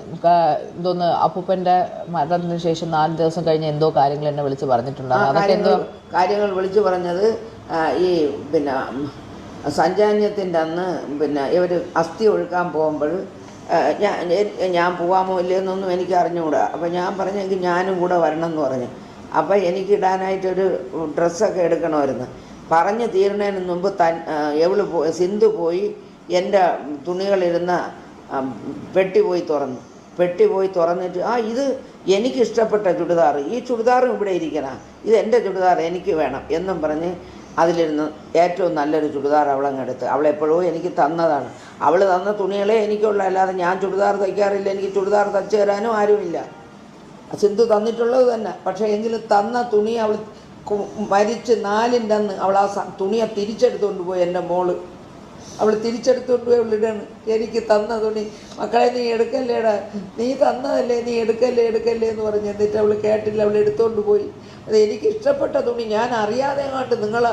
എന്തോന്ന് അപ്പൂപ്പൻ്റെ മരണത്തിന് ശേഷം 4 ദിവസം കഴിഞ്ഞ് എന്തോ കാര്യങ്ങൾ എന്നെ വിളിച്ച് പറഞ്ഞിട്ടുണ്ടായിരുന്നു. അതൊക്കെ എന്തോ കാര്യങ്ങൾ വിളിച്ച് പറഞ്ഞത്, ഈ പിന്നെ സഞ്ചാന്യത്തിൻ്റെ അന്ന് പിന്നെ ഇവർ അസ്ഥി ഒഴുക്കാൻ പോകുമ്പോൾ ഞാൻ പോകാമോ ഇല്ലയെന്നൊന്നും എനിക്ക് അറിഞ്ഞുകൂടാ. അപ്പോൾ ഞാൻ പറഞ്ഞെങ്കിൽ ഞാനും കൂടെ വരണം എന്ന് പറഞ്ഞു. അപ്പോൾ എനിക്കിടാനായിട്ടൊരു ഡ്രസ്സൊക്കെ എടുക്കണമായിരുന്നു. പറഞ്ഞ് തീരുന്നതിന് മുമ്പ് സിന്ധു പോയി എൻ്റെ തുണികളിരുന്ന പെട്ടി പോയി തുറന്നിട്ട്, ഇത് എനിക്കിഷ്ടപ്പെട്ട ചുരിദാർ, ഈ ചുരിദാറും ഇവിടെ ഇരിക്കണം, ഇത് എൻ്റെ ചുരിദാർ എനിക്ക് വേണം എന്നും പറഞ്ഞ് അതിലിരുന്ന് ഏറ്റവും നല്ലൊരു ചുരിദാർ അവളങ്ങെടുത്ത്, അവളെപ്പോഴും എനിക്ക് തന്നതാണ്. അവൾ തന്ന തുണികളെ എനിക്കുള്ള, അല്ലാതെ ഞാൻ ചുരിദാർ തയ്ക്കാറില്ല, എനിക്ക് ചുരിദാർ തയ്ച്ചു തരാനും ആരുമില്ല. സിന്ധു തന്നിട്ടുള്ളത് തന്നെ. പക്ഷേ എങ്കിലും തന്ന തുണി അവൾ മരിച്ച് 4ൻ്റെ അന്ന് അവൾ ആ തുണിയെ തിരിച്ചെടുത്തുകൊണ്ട് പോയി. എൻ്റെ മോള് അവൾ തിരിച്ചെടുത്തുകൊണ്ട് പോയി അവളിടാണ്, എനിക്ക് തന്ന തുണി, മക്കളെ നീ എടുക്കല്ലേടാ, നീ തന്നതല്ലേ, നീ എടുക്കല്ലേ എന്ന് പറഞ്ഞ്. എന്നിട്ട് അവൾ കേട്ടില്ല, അവൾ എടുത്തുകൊണ്ട് പോയി. അത് എനിക്ക് ഇഷ്ടപ്പെട്ട തുണി, ഞാൻ അറിയാതെ കണ്ട് നിങ്ങളെ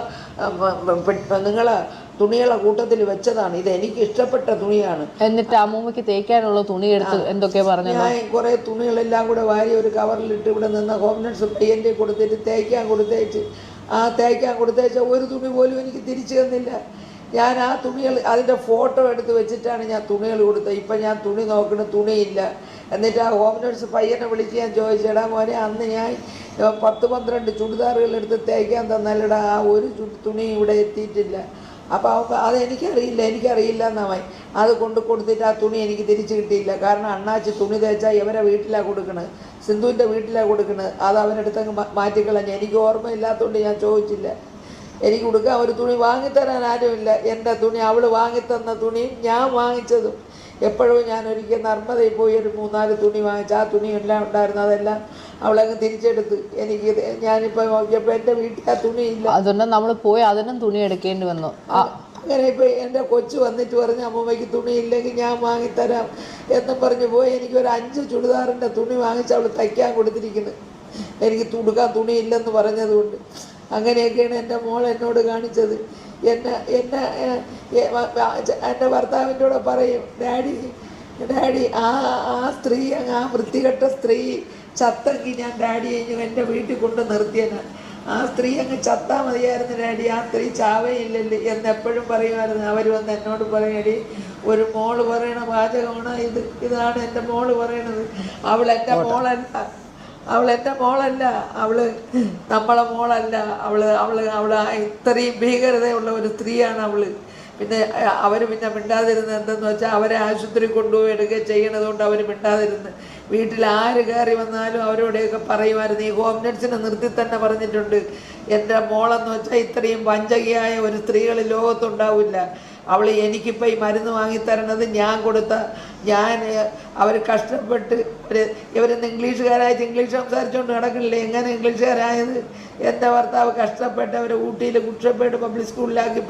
തുണികളെ കൂട്ടത്തിൽ വെച്ചതാണ്, ഇത് എനിക്ക് ഇഷ്ടപ്പെട്ട തുണിയാണ്. എന്നിട്ട് അമ്മൂമ്മയ്ക്ക് തേക്കാനുള്ള തുണി എടുത്ത് എന്തൊക്കെയാ പറഞ്ഞത്? ഞാൻ കുറേ തുണികളെല്ലാം കൂടെ വാരി ഒരു കവറിലിട്ട് ഇവിടെ നിന്ന് ഹോം നഴ്സ് പയ്യൻ്റെ കൊടുത്തിട്ട് തേക്കാൻ കൊടുത്തേച്ച് ആ തേക്കാൻ കൊടുത്തേച്ച ഒരു തുണി പോലും എനിക്ക് തിരിച്ചു തന്നില്ല. ഞാൻ ആ തുണികൾ അതിൻ്റെ ഫോട്ടോ എടുത്ത് വെച്ചിട്ടാണ് ഞാൻ തുണികൾ കൊടുത്തത്. ഇപ്പം ഞാൻ തുണി നോക്കണ തുണിയില്ല. എന്നിട്ട് ആ ഹോം നേഴ്സ് പയ്യനെ വിളിച്ച് ഞാൻ ചോദിച്ചേടാ മോനെ, അന്ന് ഞാൻ 10-12 ചുടിദാറുകൾ എടുത്ത് തേക്കാൻ തന്നാലടാ, ആ ഒരു തുണി ഇവിടെ എത്തിയിട്ടില്ല. അപ്പോൾ എനിക്കറിയില്ല എന്നായി. അത് കൊടുത്തിട്ട് ആ തുണി എനിക്ക് തിരിച്ച് കിട്ടിയില്ല. കാരണം അണ്ണാച്ചി തുണി തേച്ചാൽ ഇവരെ വീട്ടിലാണ് കൊടുക്കണത്, സിന്ധുവിൻ്റെ വീട്ടിലാണ് കൊടുക്കണത്. അത് അവനെടുത്തങ്ങ് മാറ്റിക്കളഞ്ഞ്. എനിക്ക് ഓർമ്മയില്ലാത്തതുകൊണ്ട് ഞാൻ ചോദിച്ചില്ല. എനിക്ക് കൊടുക്കാൻ ഒരു തുണി വാങ്ങിത്തരാൻ ആരുമില്ല. എൻ്റെ തുണി അവൾ വാങ്ങിത്തന്ന തുണിയും ഞാൻ വാങ്ങിച്ചതും. എപ്പോഴും ഞാൻ ഒരിക്കൽ നർമ്മദയിൽ പോയി ഒരു 3-4 തുണി വാങ്ങിച്ചു. ആ തുണിയെല്ലാം ഉണ്ടായിരുന്നു, അതെല്ലാം അവളങ്ങ് തിരിച്ചെടുത്ത്. എനിക്ക് ഞാനിപ്പോൾ നോക്കിയപ്പോൾ എൻ്റെ വീട്ടിൽ ആ തുണിയില്ല. അതുകൊണ്ട് നമ്മൾ പോയി അതിനും തുണി എടുക്കേണ്ടി വന്നു. അങ്ങനെ ഇപ്പോൾ എൻ്റെ കൊച്ചു വന്നിട്ട് പറഞ്ഞ് അമ്മമ്മയ്ക്ക് തുണിയില്ലെങ്കിൽ ഞാൻ വാങ്ങിത്തരാം എന്നും പറഞ്ഞ് പോയി. എനിക്കൊരു 5 ചുടിദാറിൻ്റെ തുണി വാങ്ങിച്ച് അവൾ തയ്ക്കാൻ കൊടുത്തിരിക്കുന്നത്, എനിക്ക് തുടുക്കാൻ തുണിയില്ലെന്ന് പറഞ്ഞതുകൊണ്ട്. അങ്ങനെയൊക്കെയാണ് എൻ്റെ മോൾ എന്നോട് കാണിച്ചത്. എൻ്റെ ഭർത്താവിൻ്റെ കൂടെ പറയും, ഡാഡി ആ സ്ത്രീ, ആ വൃത്തികെട്ട സ്ത്രീ ചത്തെങ്കിൽ ഞാൻ ഡാഡിയെ എൻ്റെ വീട്ടിൽ കൊണ്ട് നിർത്തിയനാണ്. ആ സ്ത്രീ അങ്ങ് ചത്താൽ മതിയായിരുന്നു ഡാഡി, ആ സ്ത്രീ ചാവേയില്ലല്ലേ എന്നെപ്പോഴും പറയുമായിരുന്നു. അവർ വന്ന് എന്നോട് പറയടി, ഒരു മോള് പറയണ വാചകമാണ് ഇതാണ് എൻ്റെ മോള് പറയണത്. അവൾ എൻ്റെ മോളല്ല, അവള് നമ്മളെ മോളല്ല. അവള് ഇത്രയും ഭീകരതയുള്ള ഒരു സ്ത്രീയാണ് അവള്. പിന്നെ അവർ പിന്നെ മിണ്ടാതിരുന്നത് എന്തെന്ന് വെച്ചാൽ അവരെ ആശുപത്രി കൊണ്ടുപോയി എടുക്കുകയും ചെയ്യണതുകൊണ്ട് അവർ മിണ്ടാതിരുന്ന്. വീട്ടിൽ ആര് കയറി വന്നാലും അവരോടെയൊക്കെ പറയുമായിരുന്നു. ഈ ഹോം നേഴ്സിനെ നിർത്തി തന്നെ പറഞ്ഞിട്ടുണ്ട്, എൻ്റെ മോളെന്ന് വെച്ചാൽ ഇത്രയും വഞ്ചകിയായ ഒരു സ്ത്രീകൾ ലോകത്തുണ്ടാവില്ല. അവൾ എനിക്കിപ്പോൾ ഈ മരുന്ന് വാങ്ങിത്തരണത് ഞാൻ അവർ കഷ്ടപ്പെട്ട് ഇവരിന്ന് ഇംഗ്ലീഷുകാരായിട്ട് ഇംഗ്ലീഷ് സംസാരിച്ചുകൊണ്ട് നടക്കണില്ലേ. എങ്ങനെ ഇംഗ്ലീഷുകാരായത്? എൻ്റെ ഭർത്താവ് കഷ്ടപ്പെട്ട് അവരെ ഊട്ടിയിൽ കുട്ടപ്പേട്ട് പബ്ലിക് സ്കൂളിലാക്കി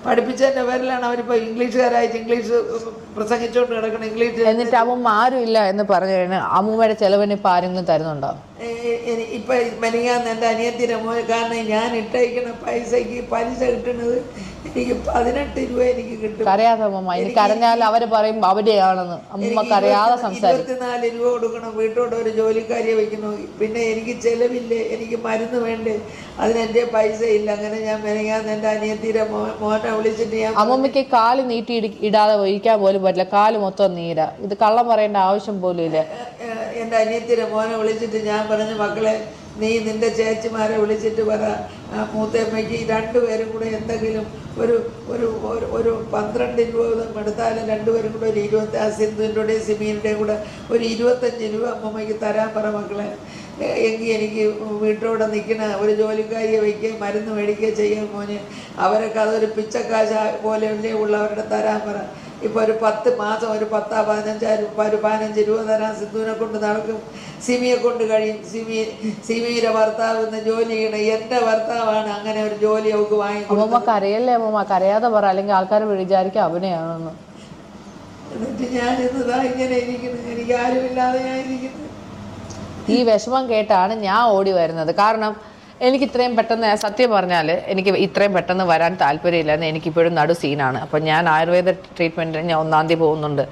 പഠിപ്പിച്ചതിൻ്റെ പേരിലാണ് അവരിപ്പോൾ ഇംഗ്ലീഷുകാരായിട്ട് ഇംഗ്ലീഷ് പ്രസംഗിച്ചുകൊണ്ട് കിടക്കണം. ഇംഗ്ലീഷ് എന്നിട്ട് അമ്മ ആരുമില്ല എന്ന് പറഞ്ഞു കഴിഞ്ഞാൽ അമ്മൂമ്മയുടെ ചെലവിന് ഇപ്പം ആരെങ്കിലും തരുന്നുണ്ടോ? ഇപ്പം മെനങ്ങാന്ന് എൻ്റെ അനിയത്തിൻ്റെ മോൻ, കാരണം ഞാൻ ഇട്ടയക്കുന്ന പൈസയ്ക്ക് പലിശ കിട്ടുന്നത് എനിക്ക് 18 രൂപ എനിക്ക് കിട്ടും. അറിയാതെ അമ്മ, എനിക്ക് അറിഞ്ഞാൽ അവര് പറയും അവിടെയാണെന്ന്. അമ്മമ്മക്ക് അറിയാതെ സംസാരിക്കും. 24 രൂപ കൊടുക്കണം വീട്ടോട്ട് ഒരു ജോലിക്കാരിയെ വയ്ക്കണമെങ്കിൽ. പിന്നെ എനിക്ക് ചെലവില്ലേ, എനിക്ക് മരുന്ന് വേണ്ടേ, അതിനെൻ്റെ പൈസ ഇല്ല. അങ്ങനെ ഞാൻ മെനങ്ങാന്ന് എൻ്റെ അനിയത്തിയുടെ മോനെ വിളിച്ചിട്ട് ഞാൻ, അമ്മമ്മയ്ക്ക് കാല് നീട്ടി ഇടാതെ ഒഴിക്കാൻ പോലും പറ്റില്ല, കാല് മൊത്തം നീരാ. ഇത് കള്ളം പറയേണ്ട ആവശ്യം പോലും ഇല്ല. എൻ്റെ അനിയത്തിയുടെ മോനെ വിളിച്ചിട്ട് ഞാൻ പറഞ്ഞു, മക്കളെ നീ നിൻ്റെ ചേച്ചിമാരെ വിളിച്ചിട്ട് പറ, മൂത്തമ്മയ്ക്ക് 2 പേരും കൂടെ എന്തെങ്കിലും ഒരു 12 രൂപ എടുത്താലും 2 പേരും കൂടെ ഒരു 20, ആ സിന്ധുവിൻ്റെയും സിമീൻ്റെയും കൂടെ ഒരു 25 രൂപ അമ്മമ്മയ്ക്ക് തരാൻ പറ മക്കളെ. എങ്കിൽ എനിക്ക് വീട്ടോടെ നിൽക്കണ ഒരു ജോലിക്കാരിയെ വയ്ക്കുകയും മരുന്ന് മേടിക്കുകയും ചെയ്യാൻ മോനെ. അവരൊക്കെ അതൊരു പിച്ചക്കാശ പോലെയല്ലേ ഉള്ളവരുടെ തരാൻ പറ. ഇപ്പോൾ ഒരു 10 മാസം ഒരു 15 രൂപ തരാൻ സിന്ധുവിനെ കൊണ്ട് നടക്കും, സിമിയെ കൊണ്ട് കഴിയും. സിമിയുടെ ഭർത്താവ് ഇന്ന് ജോലി ചെയ്യണം. എൻ്റെ ഭർത്താവാണ് അങ്ങനെ ഒരു ജോലി അവൾക്ക് വാങ്ങിക്കൊടുക്കും. അമ്മമ്മക്ക് അറിയല്ലേ അമ്മമ്മക്ക് അറിയാതെ പറ, അല്ലെങ്കിൽ ആൾക്കാർ വിചാരിക്കും അഭിനയാണെന്ന്. എന്നിട്ട് ഞാൻ ഇന്നതാ ഇങ്ങനെ ഇരിക്കുന്നു, എനിക്ക് ആരുമില്ലാതെ ഞാൻ ഇരിക്കുന്നു. ഈ വിഷമം കേട്ടാണ് ഞാൻ ഓടി വരുന്നത്. കാരണം എനിക്ക് ഇത്രയും പെട്ടെന്ന്, സത്യം പറഞ്ഞാൽ എനിക്ക് ഇത്രയും പെട്ടെന്ന് വരാൻ താല്പര്യമില്ലെന്ന്. എനിക്കിപ്പോഴും നടു സീനാണ്. അപ്പം ഞാൻ ആയുർവേദ ട്രീറ്റ്മെൻറ്റിന് ഞാൻ 1-ാം തീയതി പോകുന്നുണ്ട്.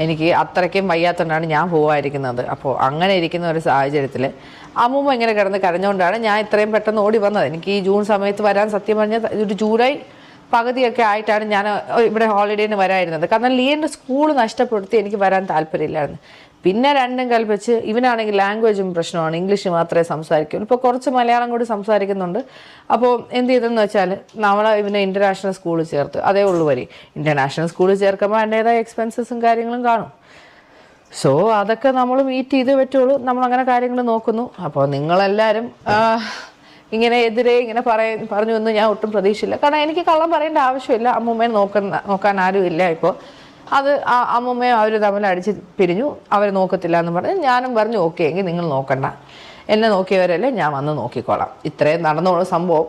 എനിക്ക് അത്രയ്ക്കും വയ്യാത്തതുകൊണ്ടാണ് ഞാൻ പോകാതിരിക്കുന്നത്. അപ്പോൾ അങ്ങനെ ഇരിക്കുന്ന ഒരു സാഹചര്യത്തിൽ അമ്മൂമ്മ ഇങ്ങനെ കിടന്ന് കരഞ്ഞുകൊണ്ടാണ് ഞാൻ ഇത്രയും പെട്ടെന്ന് ഓടി വന്നത്. എനിക്ക് ഈ ജൂൺ സമയത്ത് വരാൻ സത്യം പറഞ്ഞാൽ ഒരു ജൂലൈ പകുതിയൊക്കെ ആയിട്ടാണ് ഞാൻ ഇവിടെ ഹോളിഡേന് വരായിരുന്നത്. കാരണം ലിയൻ്റെ സ്കൂൾ നഷ്ടപ്പെടുത്തി എനിക്ക് വരാൻ താല്പര്യമില്ലായിരുന്നു. പിന്നെ രണ്ടും കൽപ്പിച്ച് ഇവനാണെങ്കിൽ ലാംഗ്വേജും പ്രശ്നമാണ്, ഇംഗ്ലീഷ് മാത്രമേ സംസാരിക്കുള്ളൂ. ഇപ്പോൾ കുറച്ച് മലയാളം കൂടി സംസാരിക്കുന്നുണ്ട്. അപ്പോൾ എന്ത് ചെയ്തെന്ന് വെച്ചാൽ ഇവനെ ഇൻ്റർനാഷണൽ സ്കൂളിൽ ചേർത്ത്. അതേ ഉള്ളൂ വരി. ഇൻ്റർനാഷണൽ സ്കൂളിൽ ചേർക്കുമ്പോൾ അതിൻ്റേതായ എക്സ്പെൻസസും കാര്യങ്ങളും കാണും. സോ അതൊക്കെ നമ്മൾ മീറ്റ് ചെയ്തേ പറ്റുള്ളൂ. നമ്മളങ്ങനെ കാര്യങ്ങൾ നോക്കുന്നു. അപ്പോൾ നിങ്ങളെല്ലാവരും ഇങ്ങനെ ഇങ്ങനെ പറഞ്ഞു എന്ന് ഞാൻ ഒട്ടും പ്രതീക്ഷയില്ല. കാരണം എനിക്ക് കള്ളം പറയേണ്ട ആവശ്യമില്ല. അമ്മൂമ്മയെ നോക്കാൻ ആരുമില്ല ഇപ്പോൾ. അത് അമ്മൂമ്മയും അവർ തമ്മിൽ അടിച്ച് പിരിഞ്ഞു. അവർ നോക്കത്തില്ല എന്ന് പറഞ്ഞ് ഞാനും പറഞ്ഞു ഓക്കെ എങ്കിൽ നിങ്ങൾ നോക്കണ്ട, എന്നെ നോക്കിയവരല്ലേ, ഞാൻ വന്ന് നോക്കിക്കോളാം. ഇത്രയും നടന്നോളൂ സംഭവം.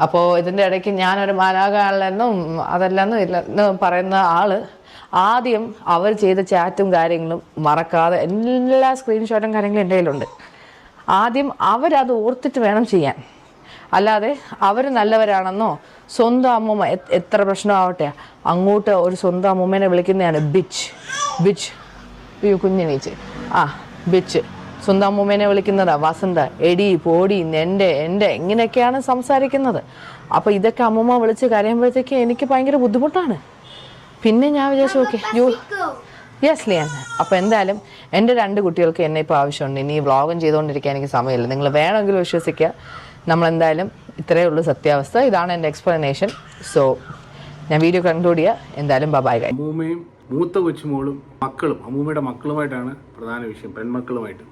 അപ്പോൾ ഇതിൻ്റെ ഇടയ്ക്ക് ഞാനൊരു മാലാകാളെന്നും അതെല്ലാന്നും ഇല്ലെന്ന് പറയുന്ന ആള് ആദ്യം അവർ ചെയ്ത ചാറ്റും കാര്യങ്ങളും മറക്കാതെ എല്ലാ സ്ക്രീൻഷോട്ടും കാര്യങ്ങളും എൻ്റെ കയ്യിലുണ്ട്. ആദ്യം അവരത് ഓർത്തിട്ട് വേണം ചെയ്യാൻ. അല്ലാതെ അവർ നല്ലവരാണെന്നോ സ്വന്തം അമ്മൂമ്മ എത്ര പ്രശ്നമാവട്ടെ അങ്ങോട്ട് ഒരു സ്വന്തം അമ്മൂമ്മേനെ വിളിക്കുന്നതാണ് ബിച്ച്. കുഞ്ഞിനീച്ച് ബിച്ച്. സ്വന്തം അമ്മൂമ്മേനെ വിളിക്കുന്നത് വസന്ത, എടി, പോടി, എൻ്റെ ഇങ്ങനെയൊക്കെയാണ് സംസാരിക്കുന്നത്. അപ്പോൾ ഇതൊക്കെ അമ്മൂമ്മ വിളിച്ച് കരയുമ്പോഴത്തേക്ക് എനിക്ക് ഭയങ്കര ബുദ്ധിമുട്ടാണ്. പിന്നെ ഞാൻ വിചാരിച്ചു ഓക്കെ യെസ് ലിയാൻ. അപ്പോൾ എന്തായാലും എൻ്റെ 2 കുട്ടികൾക്ക് എന്നെ ഇപ്പോൾ ആവശ്യമുണ്ട്. ഇനി വ്ളോഗും ചെയ്തുകൊണ്ടിരിക്കാൻ എനിക്ക് സമയമില്ല. നിങ്ങൾ വേണമെങ്കിലും വിശ്വസിക്കുക. നമ്മളെന്തായാലും ഇത്രയേ ഉള്ളൂ സത്യാവസ്ഥ. ഇതാണ് എൻ്റെ എക്സ്പ്ലനേഷൻ. സോ ഞാൻ വീഡിയോ കൺക്ലൂഡ് ചെയ്യുക. എന്തായാലും ബൈ. അമ്മൂമ്മയും മൂത്ത കൊച്ചുമോളും മക്കളും അമ്മൂമ്മയുടെ മക്കളുമായിട്ടാണ് പ്രധാന വിഷയം, പെൺമക്കളുമായിട്ട്.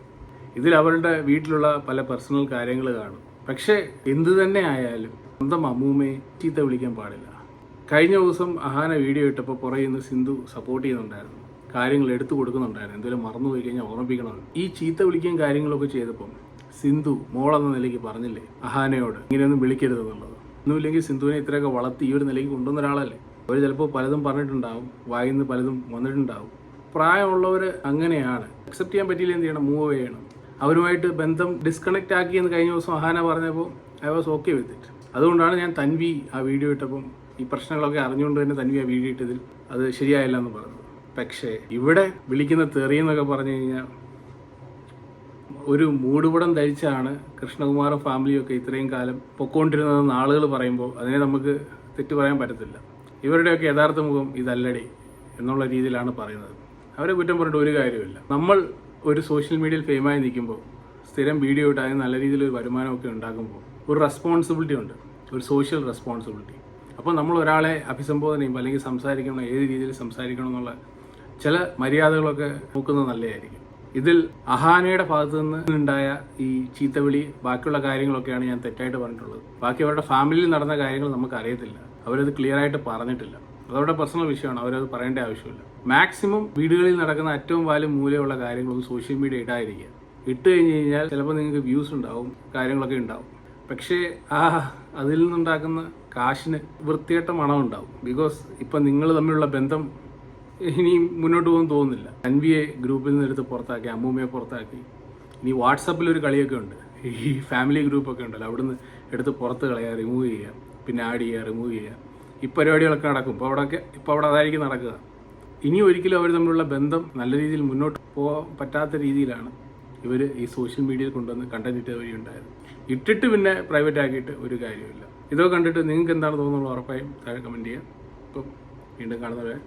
ഇതിൽ അവരുടെ വീട്ടിലുള്ള പല പേഴ്സണൽ കാര്യങ്ങൾ കാണും. പക്ഷേ എന്തു തന്നെ ആയാലും സ്വന്തം അമ്മൂമ്മയെ ചീത്ത വിളിക്കാൻ പാടില്ല. കഴിഞ്ഞ ദിവസം അഹാന വീഡിയോ ഇട്ടപ്പോൾ പുറകിൽ നിന്ന് സിന്ധു സപ്പോർട്ട് ചെയ്യുന്നുണ്ടായിരുന്നു, കാര്യങ്ങൾ എടുത്തു കൊടുക്കുന്നുണ്ടായിരുന്നു. എന്തെങ്കിലും മറന്നുപോയി കഴിഞ്ഞാൽ ഓർമ്മിപ്പിക്കണം. ഈ ചീത്ത വിളിക്കുകയും കാര്യങ്ങളൊക്കെ ചെയ്തപ്പം സിന്ധു മോളെന്ന നിലയ്ക്ക് പറഞ്ഞില്ലേ അഹാനയോട് ഇങ്ങനെയൊന്നും വിളിക്കരുതെന്നുള്ളത്. ഒന്നുമില്ലെങ്കിൽ സിന്ധുവിനെ ഇത്രയൊക്കെ വളർത്തി ഈ ഒരു നിലയ്ക്ക് കൊണ്ടുവന്ന ഒരാളല്ലേ. അവർ ചിലപ്പോൾ പലതും പറഞ്ഞിട്ടുണ്ടാവും, വായിന്ന് പലതും വന്നിട്ടുണ്ടാവും. പ്രായമുള്ളവർ അങ്ങനെയാണ്. അക്സെപ്റ്റ് ചെയ്യാൻ പറ്റിയില്ല, എന്ത് ചെയ്യണം, മൂവ് ചെയ്യണം. അവരുമായിട്ട് ബന്ധം ഡിസ്കണക്റ്റ് ആക്കിയെന്ന് കഴിഞ്ഞ ദിവസം അഹാന പറഞ്ഞപ്പോൾ I was okay with it. അതുകൊണ്ടാണ് ഞാൻ തൻവി ആ വീഡിയോ ഇട്ടപ്പം ഈ പ്രശ്നങ്ങളൊക്കെ അറിഞ്ഞുകൊണ്ട് തന്നെ തൻവി ആ വീഡിയോ ഇട്ടതിൽ അത് ശരിയായില്ല എന്ന് പറഞ്ഞത്. പക്ഷേ ഇവിടെ വിളിക്കുന്ന തെറിയെന്നൊക്കെ പറഞ്ഞു കഴിഞ്ഞാൽ ഒരു മൂടുപടം ധരിച്ചാണ് കൃഷ്ണകുമാറും ഫാമിലിയൊക്കെ ഇത്രയും കാലം പൊക്കോണ്ടിരുന്നതെന്ന് ആളുകൾ പറയുമ്പോൾ അതിനെ നമുക്ക് തെറ്റു പറയാൻ പറ്റത്തില്ല. ഇവരുടെയൊക്കെ യഥാർത്ഥ മുഖം ഇതല്ലടി എന്നുള്ള രീതിയിലാണ് പറയുന്നത്. അവരെ കുറ്റം പറഞ്ഞിട്ട് ഒരു കാര്യമില്ല. നമ്മൾ ഒരു സോഷ്യൽ മീഡിയയിൽ ഫെയിമായി നിൽക്കുമ്പോൾ സ്ഥിരം വീഡിയോ ഇട്ട് അതിന് നല്ല രീതിയിലൊരു വരുമാനമൊക്കെ ഉണ്ടാക്കുമ്പോൾ ഒരു റെസ്പോൺസിബിലിറ്റി ഉണ്ട്, ഒരു സോഷ്യൽ റെസ്പോൺസിബിലിറ്റി. അപ്പോൾ നമ്മൾ ഒരാളെ അഭിസംബോധന ചെയ്യുമ്പോൾ അല്ലെങ്കിൽ സംസാരിക്കണം, ഏത് രീതിയിൽ സംസാരിക്കണം എന്നുള്ള ചില മര്യാദകളൊക്കെ നോക്കുന്നത് നല്ലതായിരിക്കും. ഇതിൽ അഹാനയുടെ ഭാഗത്തു നിന്നുണ്ടായ ഈ ചീത്തവിളി ബാക്കിയുള്ള കാര്യങ്ങളൊക്കെയാണ് ഞാൻ തെറ്റായിട്ട് പറഞ്ഞിട്ടുള്ളത്. ബാക്കി അവരുടെ ഫാമിലിയിൽ നടന്ന കാര്യങ്ങൾ നമുക്ക് അറിയത്തില്ല, അവരത് ക്ലിയർ ആയിട്ട് പറഞ്ഞിട്ടില്ല. അതവരുടെ പേഴ്സണൽ വിഷയമാണ്, അവരത് പറയേണ്ട ആവശ്യമില്ല. മാക്സിമം വീടുകളിൽ നടക്കുന്ന ഏറ്റവും വലിയ മൂല്യമുള്ള കാര്യങ്ങളൊന്നും സോഷ്യൽ മീഡിയ ഇടാതിരിക്കുക. ഇട്ട് കഴിഞ്ഞ് കഴിഞ്ഞാൽ ചിലപ്പോൾ നിങ്ങൾക്ക് വ്യൂസ് ഉണ്ടാവും, കാര്യങ്ങളൊക്കെ ഉണ്ടാവും. പക്ഷേ അതിൽ നിന്നുണ്ടാക്കുന്ന കാശിന് വൃത്തികെട്ട മണം ഉണ്ടാവും. ബിക്കോസ് ഇപ്പം നിങ്ങൾ തമ്മിലുള്ള ബന്ധം ഇനിയും മുന്നോട്ട് പോകുമെന്ന് തോന്നുന്നില്ല. തൻവിയെ ഗ്രൂപ്പിൽ നിന്ന് എടുത്ത് പുറത്താക്കി, അമ്മൂമ്മയെ പുറത്താക്കി. ഇനി വാട്സപ്പിലൊരു കളിയൊക്കെ ഉണ്ട്, ഈ ഫാമിലി ഗ്രൂപ്പൊക്കെ ഉണ്ടല്ലോ, അവിടുന്ന് എടുത്ത് പുറത്ത് കളയുക, റിമൂവ് ചെയ്യുക, പിന്നെ ആഡ് ചെയ്യുക, റിമൂവ് ചെയ്യുക. ഈ പരിപാടികളൊക്കെ നടക്കും. ഇപ്പോൾ അവിടെ അതായിരിക്കും നടക്കുക. ഇനി ഒരിക്കലും അവർ തമ്മിലുള്ള ബന്ധം നല്ല രീതിയിൽ മുന്നോട്ട് പോകാൻ പറ്റാത്ത രീതിയിലാണ് ഇവർ ഈ സോഷ്യൽ മീഡിയയിൽ കൊണ്ടുവന്ന് കണ്ടന്റ് ഇട്ട വഴി ഉണ്ടായത്. ഇട്ടിട്ട് പിന്നെ പ്രൈവറ്റ് ആക്കിയിട്ട് ഒരു കാര്യമില്ല. ഇതൊക്കെ കണ്ടിട്ട് നിങ്ങൾക്ക് എന്താണ് തോന്നുന്നത് ഉറപ്പായും താഴെ കമൻറ്റ് ചെയ്യുക. ഇപ്പം വീണ്ടും കാണുന്നവരെ